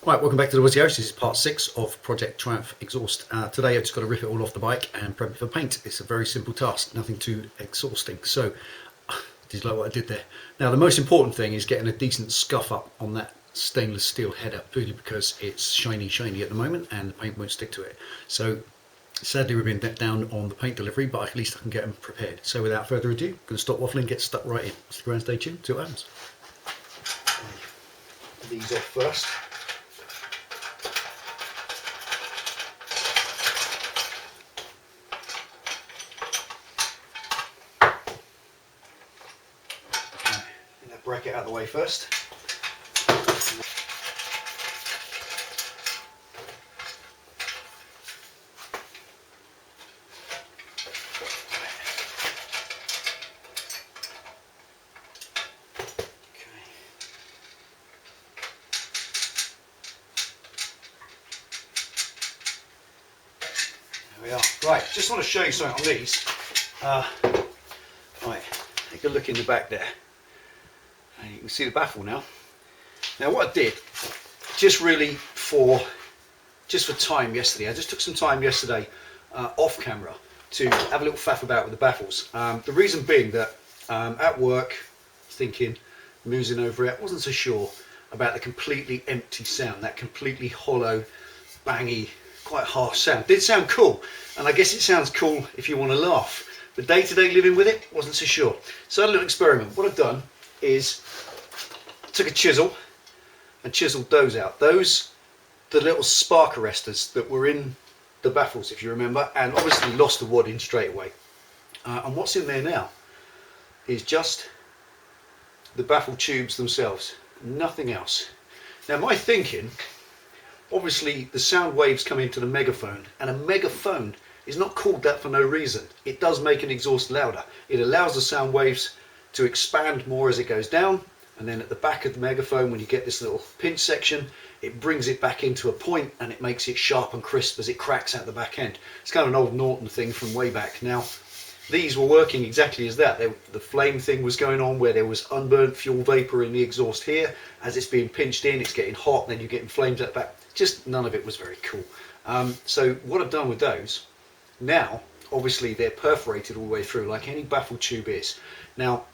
Right, welcome back to the Woodsy House. This is part 6 of Project Triumph Exhaust. Today I've just got to rip it all off the bike and prep it for paint. It's a very simple task, nothing too exhausting. So, just like what I did there. Now the most important thing is getting a decent scuff up on that stainless steel header, purely because it's shiny at the moment and the paint won't stick to it. So sadly we've been down on the paint delivery, but at least I can get them prepared. So without further ado, I'm going to stop waffling, get stuck right in. Stick around, stay tuned, see what happens. These off first. Bracket out of the way first. There we are. Right, just want to show you something on these. Right, take a look in the back there. And you can see the baffle now. Now what I did, just for time yesterday, I just took some time yesterday off camera to have a little faff about with the baffles. The reason being that at work, thinking, musing over it, wasn't so sure about the completely empty sound, that completely hollow, bangy, quite harsh sound. Did sound cool, and I guess it sounds cool if you want to laugh. But day-to-day living with it, wasn't so sure. So I had a little experiment. What I've done is took a chisel and chiseled those out. Those, the little spark arresters that were in the baffles, if you remember, and obviously lost the wadding straight away. And what's in there now is just the baffle tubes themselves, nothing else. Now my thinking, obviously the sound waves come into the megaphone, and a megaphone is not called that for no reason. It does make an exhaust louder. It allows the sound waves to expand more as it goes down, and then at the back of the megaphone, when you get this little pinch section, it brings it back into a point and it makes it sharp and crisp as it cracks out the back end. It's kind of an old Norton thing from way back. Now these were working exactly as that. The flame thing was going on where there was unburnt fuel vapor in the exhaust here. As it's being pinched in, it's getting hot, and then you're getting flames at the back. Just none of it was very cool. So what I've done with those, now obviously they're perforated all the way through like any baffle tube is. Now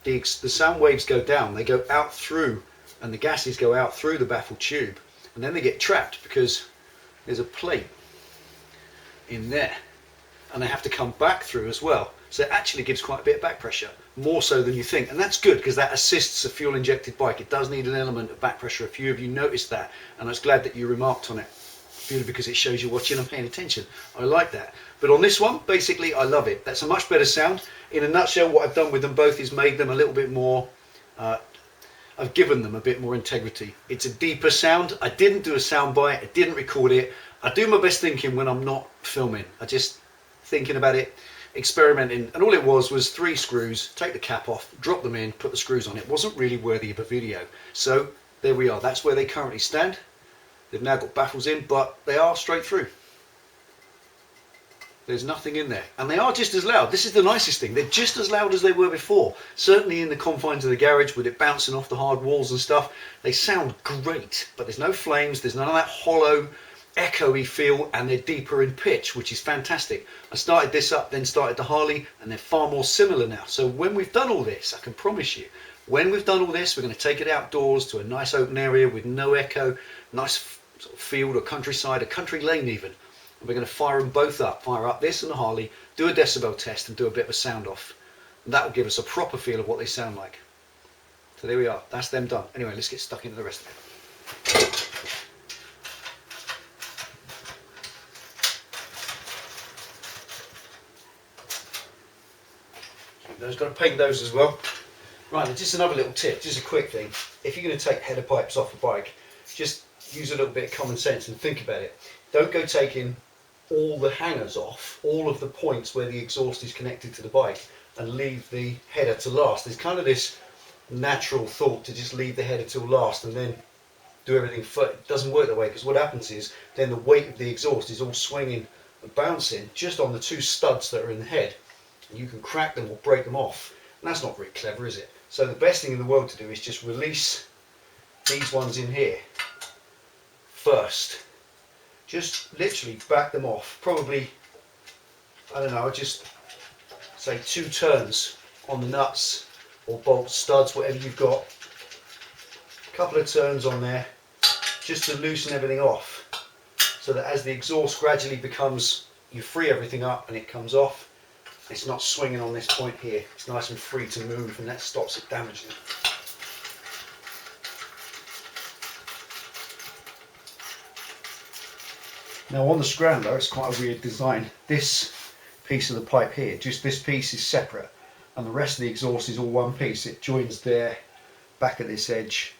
the sound waves go down, they go out through, and the gases go out through the baffle tube, and then they get trapped because there's a plate in there, and they have to come back through as well. So it actually gives quite a bit of back pressure, more so than you think, and that's good because that assists a fuel injected bike. It does need an element of back pressure. A few of you noticed that, and I was glad that you remarked on it, purely because it shows you're watching and paying attention. I like that. But on this one, basically I love it. That's a much better sound. In a nutshell, what I've done with them both is made them a little bit more, I've given them a bit more integrity. It's a deeper sound. I didn't do a sound bite, I didn't record it. I do my best thinking when I'm not filming. I just thinking about it, experimenting, and all it was 3 screws, take the cap off, drop them in, put the screws on. It wasn't really worthy of a video. So there we are, that's where they currently stand. They've now got baffles in, but they are straight through. There's nothing in there, and they are just as loud. This is the nicest thing. They're just as loud as they were before. Certainly in the confines of the garage, with it bouncing off the hard walls and stuff, they sound great. But there's no flames, there's none of that hollow, echoey feel, and they're deeper in pitch, which is fantastic. I started this up, then started the Harley, and they're far more similar now. So when we've done all this, I can promise you, when we've done all this, we're going to take it outdoors to a nice open area with no echo, nice sort of field or countryside, a country lane even. We're going to fire them both up, fire up this and the Harley, do a decibel test and do a bit of a sound off. And that will give us a proper feel of what they sound like. So there we are, that's them done. Anyway, let's get stuck into the rest of it. Those got to paint those as well. Right, and just another little tip, just a quick thing. If you're going to take header pipes off a bike, just use a little bit of common sense and think about it. Don't go taking all the hangers off, all of the points where the exhaust is connected to the bike, and leave the header to last. There's kind of this natural thought to just leave the header till last and then do everything. It doesn't work that way, because what happens is then the weight of the exhaust is all swinging and bouncing just on the 2 studs that are in the head, and you can crack them or break them off, and that's not very clever, is it? So the best thing in the world to do is just release these ones in here first. Just literally back them off. Probably, I don't know, just say 2 turns on the nuts or bolts, studs, whatever you've got. A couple of turns on there just to loosen everything off, so that as the exhaust gradually becomes, you free everything up and it comes off, it's not swinging on this point here. It's nice and free to move, and that stops it damaging. Now on the scrambler, it's quite a weird design. This piece of the pipe here, just this piece is separate, and the rest of the exhaust is all one piece. It joins there, back at this edge,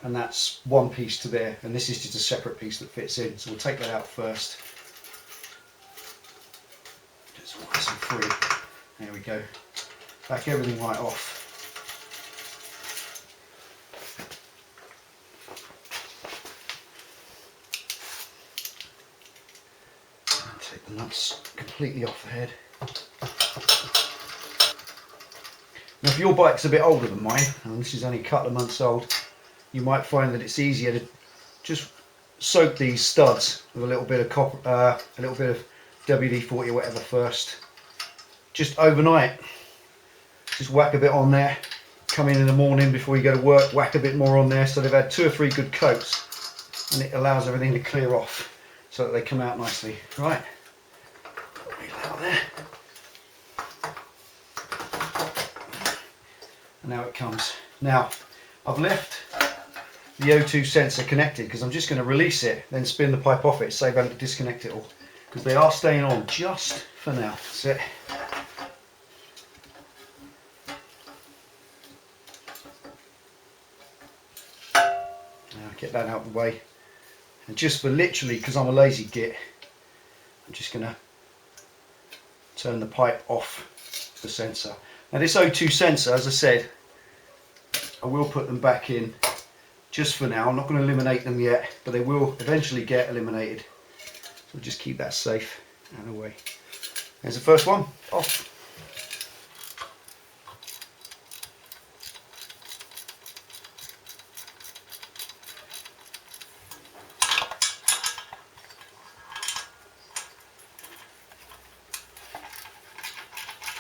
and that's one piece to there, and this is just a separate piece that fits in. So we'll take that out first. Just nice and free. There we go. Back everything right off. And take the nuts completely off the head. Now if your bike's a bit older than mine, and this is only a couple of months old, you might find that it's easier to just soak these studs with a little bit of copper, a little bit of WD-40 or whatever first. Just overnight. Just whack a bit on there. Come in the morning before you go to work, whack a bit more on there, so they've had 2 or 3 good coats, and it allows everything to clear off so that they come out nicely. Right. Put that out there. And now it comes. Now I've left the O2 sensor connected because I'm just going to release it, then spin the pipe off it, save having to disconnect it all, because they are staying on just for now. That's it. Now get that out of the way, and just for literally, because I'm a lazy git, I'm just going to turn the pipe off the sensor. Now this O2 sensor, as I said, I will put them back in just for now. I'm not going to eliminate them yet, but they will eventually get eliminated. So just keep that safe out of the way. There's the first one off.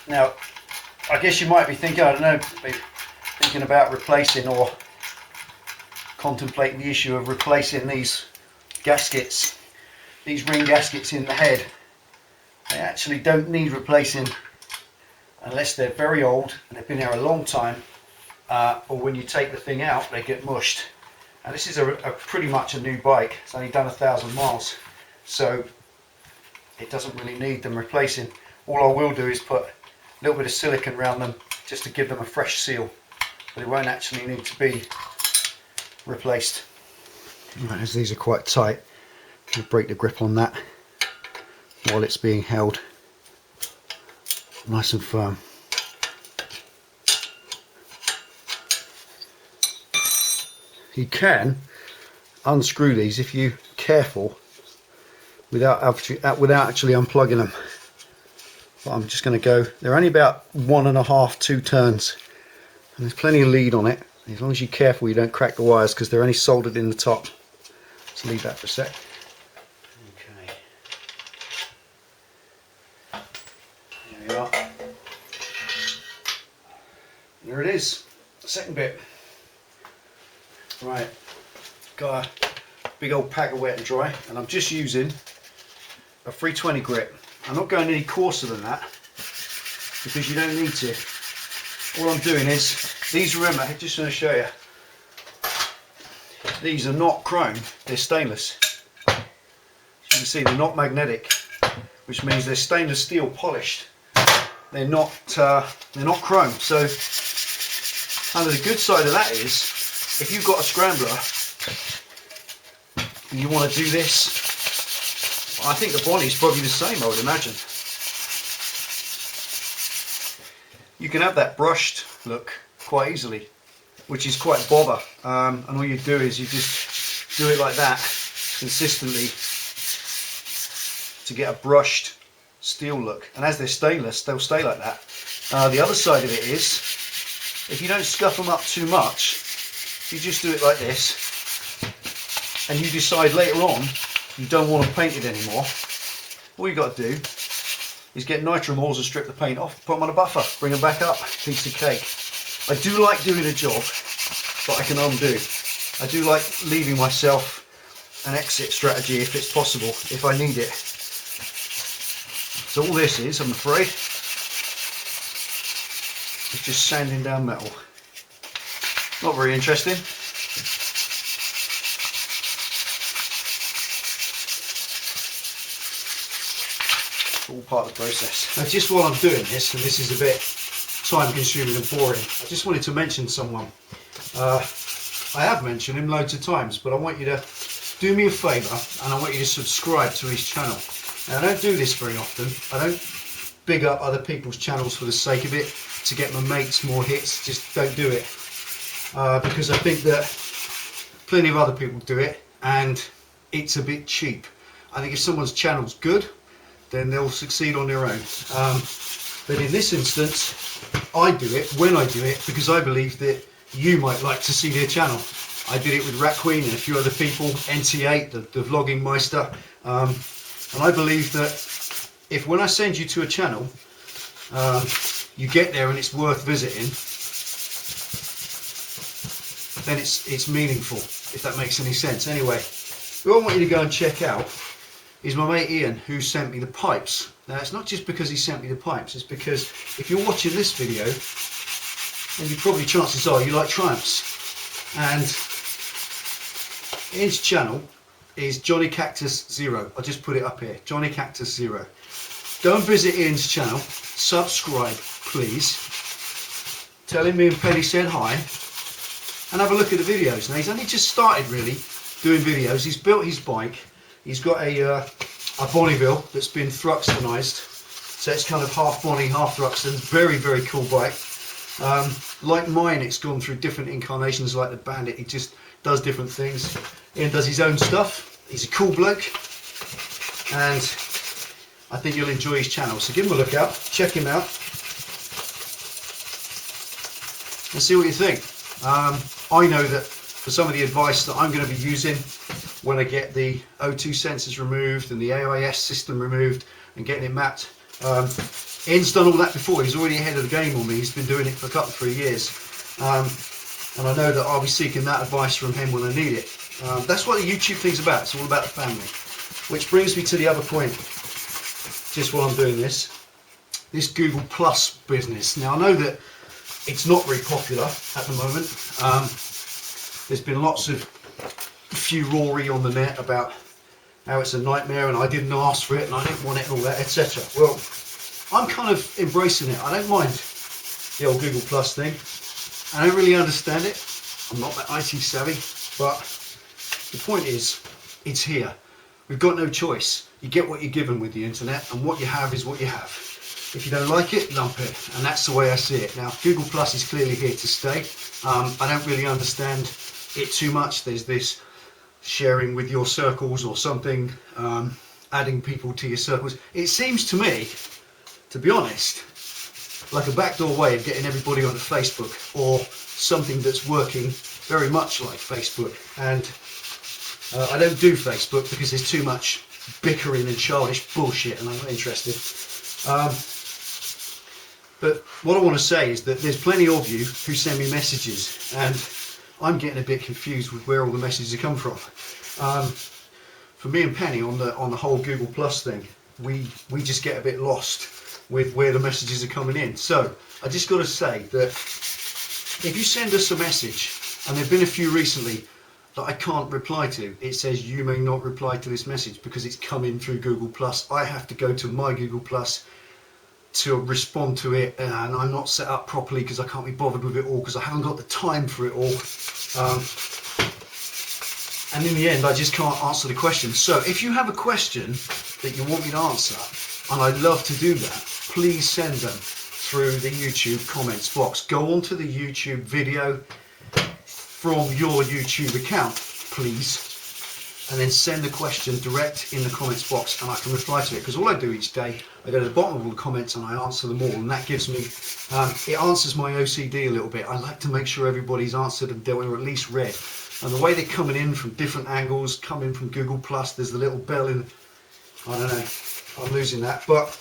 Now, I guess you might be thinking, I don't know, thinking about replacing or contemplating the issue of replacing these gaskets, these ring gaskets in the head. They actually don't need replacing unless they're very old and they've been there a long time, or when you take the thing out they get mushed. And this is a pretty much a new bike. It's only done 1,000 miles, so it doesn't really need them replacing. All I will do is put a little bit of silicone around them just to give them a fresh seal, but it won't actually need to be replaced. Right, as these are quite tight, I'll break the grip on that while it's being held nice and firm. You can unscrew these if you're careful without actually unplugging them. But I'm just going to go, they're only about 1.5 to 2 turns, and there's plenty of lead on it, as long as you're careful you don't crack the wires, because they're only soldered in the top. Let's leave that for a sec. Okay, there we are. There it is, the second bit. Right, got a big old pack of wet and dry, and I'm just using a 320 grit. I'm not going any coarser than that because you don't need to. All I'm doing is, these, remember, I'm just going to show you, these are not chrome, they're stainless. As you can see, they're not magnetic, which means they're stainless steel polished. They're not chrome. So under the good side of that is, if you've got a scrambler and you want to do this, I think the body's probably the same, I would imagine. You can have that brushed look quite easily, which is quite bother, and all you do is you just do it like that consistently to get a brushed steel look, and as they're stainless they'll stay like that. The other side of it is, if you don't scuff them up too much, you just do it like this, and you decide later on you don't want to paint it anymore, all you got to do is get nitro molds and strip the paint off, put them on a buffer, bring them back up, piece of cake. I do like doing a job that I can undo. I do like leaving myself an exit strategy if it's possible, if I need it. So all this is, I'm afraid, is just sanding down metal. Not very interesting. All part of the process. Now, just while I'm doing this, and this is a bit time consuming and boring, I just wanted to mention someone. I have mentioned him loads of times, but I want you to do me a favour and I want you to subscribe to his channel. Now, I don't do this very often. I don't big up other people's channels for the sake of it to get my mates more hits. Just don't do it, because I think that plenty of other people do it and it's a bit cheap. I think if someone's channel's good, then they'll succeed on their own. But in this instance, I do it when I do it because I believe that you might like to see their channel. I did it with Rat Queen and a few other people, NT8, the vlogging meister, and I believe that if when I send you to a channel, you get there and it's worth visiting, then it's meaningful, if that makes any sense. Anyway, who I want you to go and check out is my mate Ian, who sent me the pipes. Now, it's not just because he sent me the pipes, it's because if you're watching this video, then you probably, chances are, you like Triumphs. And Ian's channel is Johnnycactus0. I'll just put it up here, Johnnycactus0. Go and visit Ian's channel, subscribe please, tell him me and Penny said hi, and have a look at the videos. Now, he's only just started really doing videos. He's built his bike. He's got a Bonneville that's been thruxtonized, so it's kind of half Bonnie, half Thruxton. Very, very cool bike. Like mine, it's gone through different incarnations like the Bandit. He just does different things. Ian does his own stuff. He's a cool bloke, and I think you'll enjoy his channel. So give him a look out, check him out, and see what you think. I know that for some of the advice that I'm going to be using when I get the O2 sensors removed and the AIS system removed and getting it mapped, Ian's done all that before. He's already ahead of the game on me. He's been doing it for a couple, 3 years, and I know that I'll be seeking that advice from him when I need it. That's what the YouTube thing's about. It's all about the family. Which brings me to the other point, just while I'm doing this Google Plus business. Now, I know that it's not very popular at the moment. There's been lots of furore on the net about how it's a nightmare and I didn't ask for it and I didn't want it and all that, etc. Well, I'm kind of embracing it. I don't mind the old Google Plus thing. I don't really understand it. I'm not that IT savvy, but the point is, it's here. We've got no choice. You get what you're given with the internet, and what you have is what you have. If you don't like it, lump it, and that's the way I see it. Now, Google Plus is clearly here to stay. I don't really understand it too much. There's this sharing with your circles or something, adding people to your circles. It seems to me, to be honest, like a backdoor way of getting everybody onto Facebook, or something that's working very much like Facebook. And I don't do Facebook because there's too much bickering and childish bullshit and I'm not interested. But what I want to say is that there's plenty of you who send me messages and I'm getting a bit confused with where all the messages come from. For me and Penny on the whole Google Plus thing, we just get a bit lost with where the messages are coming in. So I just got to say that if you send us a message, and there have been a few recently that I can't reply to, it says you may not reply to this message because it's come in through Google Plus. I have to go to my Google Plus to respond to it, and I'm not set up properly because I can't be bothered with it all because I haven't got the time for it all. And in the end, I just can't answer the question. So if you have a question that you want me to answer, and I'd love to do that, please send them through the YouTube comments box. Go onto the YouTube video from your YouTube account, please, and then send the question direct in the comments box and I can reply to it, because all I do each day, I go to the bottom of all the comments and I answer them all, and that gives me, it answers my OCD a little bit. I like to make sure everybody's answered and dealt with, or at least read. And the way they're coming in from different angles, coming from Google Plus, there's the little bell in, I don't know, I'm losing that. But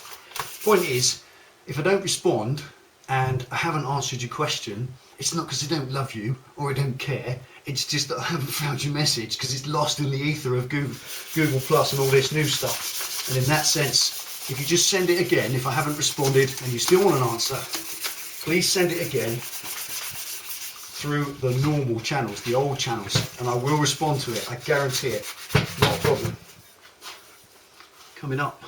point is, if I don't respond and I haven't answered your question, it's not because I don't love you or I don't care. It's just that I haven't found your message because it's lost in the ether of Google Plus and all this new stuff. And in that sense, if you just send it again, if I haven't responded and you still want an answer, please send it again through the normal channels, the old channels, and I will respond to it. I guarantee it. Not a problem. Coming up.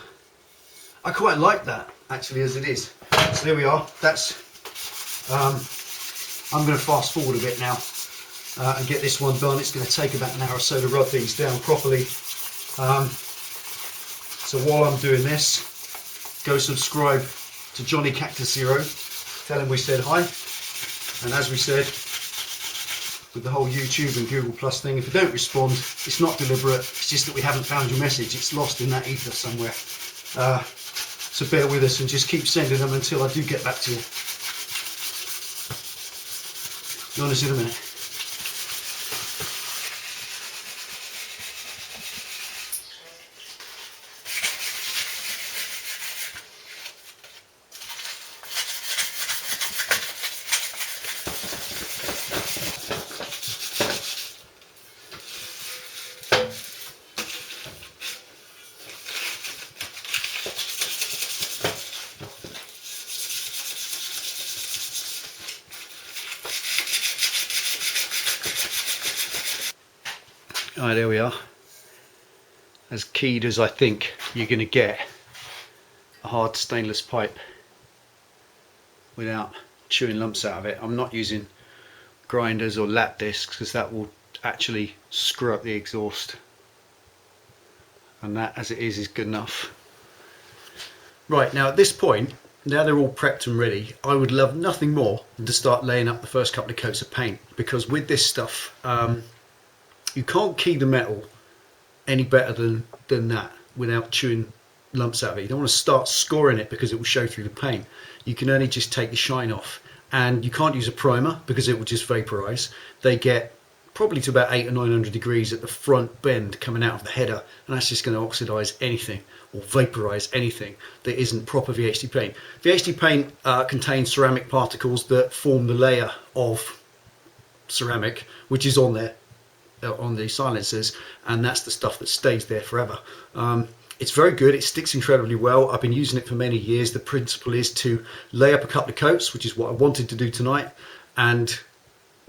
I quite like that actually as it is. So there we are. That's. I'm going to fast forward a bit now and get this one done. It's going to take about an hour or so to rub these down properly. So while I'm doing this, go subscribe to Johnnycactus0. Tell him we said hi. And as we said, with the whole YouTube and Google Plus thing, if you don't respond, it's not deliberate. It's just that we haven't found your message. It's lost in that ether somewhere. So bear with us and just keep sending them until I do get back to you. Join us in a minute. Alright, there we are. As keyed as I think you're going to get a hard stainless pipe without chewing lumps out of it. I'm not using grinders or lap discs because that will actually screw up the exhaust, and that as it is good enough. Right, now at this point, now they're all prepped and ready, I would love nothing more than to start laying up the first couple of coats of paint, because with this stuff you can't key the metal any better than that without chewing lumps out of it. You don't want to start scoring it because it will show through the paint. You can only just take the shine off, and you can't use a primer because it will just vaporize. They get probably to about 800 or 900 degrees at the front bend coming out of the header, and that's just going to oxidize anything or vaporize anything that isn't proper VHD paint. VHD paint contains ceramic particles that form the layer of ceramic which is on there on the silencers, and that's the stuff that stays there forever. It's very good, it sticks incredibly well. I've been using it for many years. The principle is to lay up a couple of coats, which is what I wanted to do tonight, and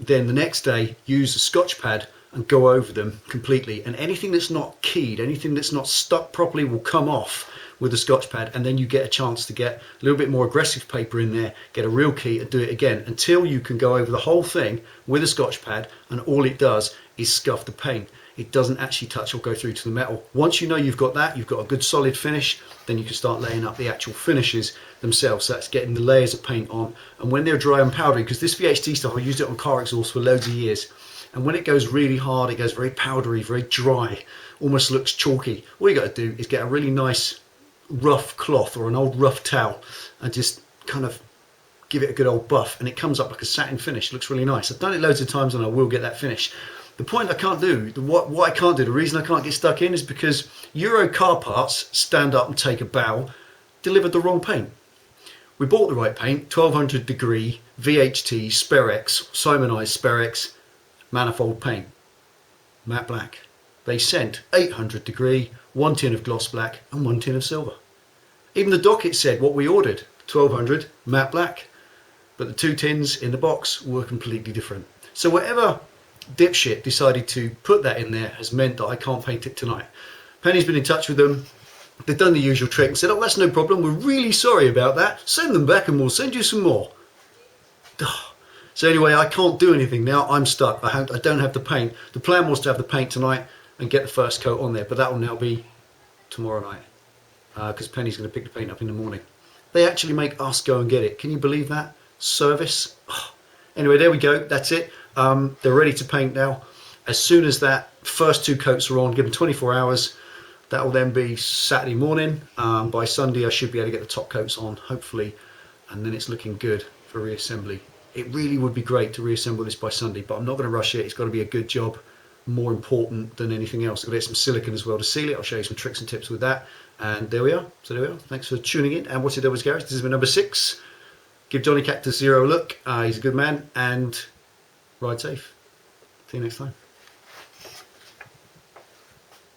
then the next day use a Scotch pad and go over them completely, and anything that's not keyed, anything that's not stuck properly will come off with a Scotch pad, and then you get a chance to get a little bit more aggressive paper in there, get a real key and do it again until you can go over the whole thing with a Scotch pad, and all it does is scuff the paint. It doesn't actually touch or go through to the metal. Once you know you've got that, you've got a good solid finish, then you can start laying up the actual finishes themselves. So that's getting the layers of paint on, and when they're dry and powdery, because this VHD stuff, I used it on car exhaust for loads of years, and when it goes really hard, it goes very powdery, very dry, almost looks chalky. All you got to do is get a really nice rough cloth or an old rough towel and just kind of give it a good old buff, and it comes up like a satin finish. It looks really nice. I've done it loads of times and I will get that finish. The point I can't do, what I can't do, the reason I can't get stuck in is because Euro car parts stand up and take a bow, delivered the wrong paint. We bought the right paint, 1200 degree VHT Sperex, Simonized Sperex manifold paint, matte black. They sent 800 degree, 1 tin of gloss black and 1 tin of silver. Even the docket said what we ordered, 1200 matte black, but the 2 tins in the box were completely different. So whatever dipshit decided to put that in there has meant that I can't paint it tonight. Penny's been in touch with them. They've done the usual trick and said, oh, that's no problem, we're really sorry about that, send them back and we'll send you some more. So anyway, I can't do anything now. I'm stuck. I don't have the paint. The plan was to have the paint tonight and get the first coat on there, but that will now be tomorrow night because Penny's going to pick the paint up in the morning. They actually make us go and get it. Can you believe that? Service. Oh. Anyway, there we go. That's it. They're ready to paint now. As soon as that first 2 coats are on, give them 24 hours. That will then be Saturday morning. By Sunday, I should be able to get the top coats on, hopefully, and then it's looking good for reassembly. It really would be great to reassemble this by Sunday, but I'm not going to rush it. It's got to be a good job. more important than anything else. I've got to get some silicone as well to seal it. I'll show you some tricks and tips with that. And there we are. So there we are. Thanks for tuning in and watching Delboy's Garage. This has been number 6. Give Johnnycactus0 a look. He's a good man, and ride safe. See you next time.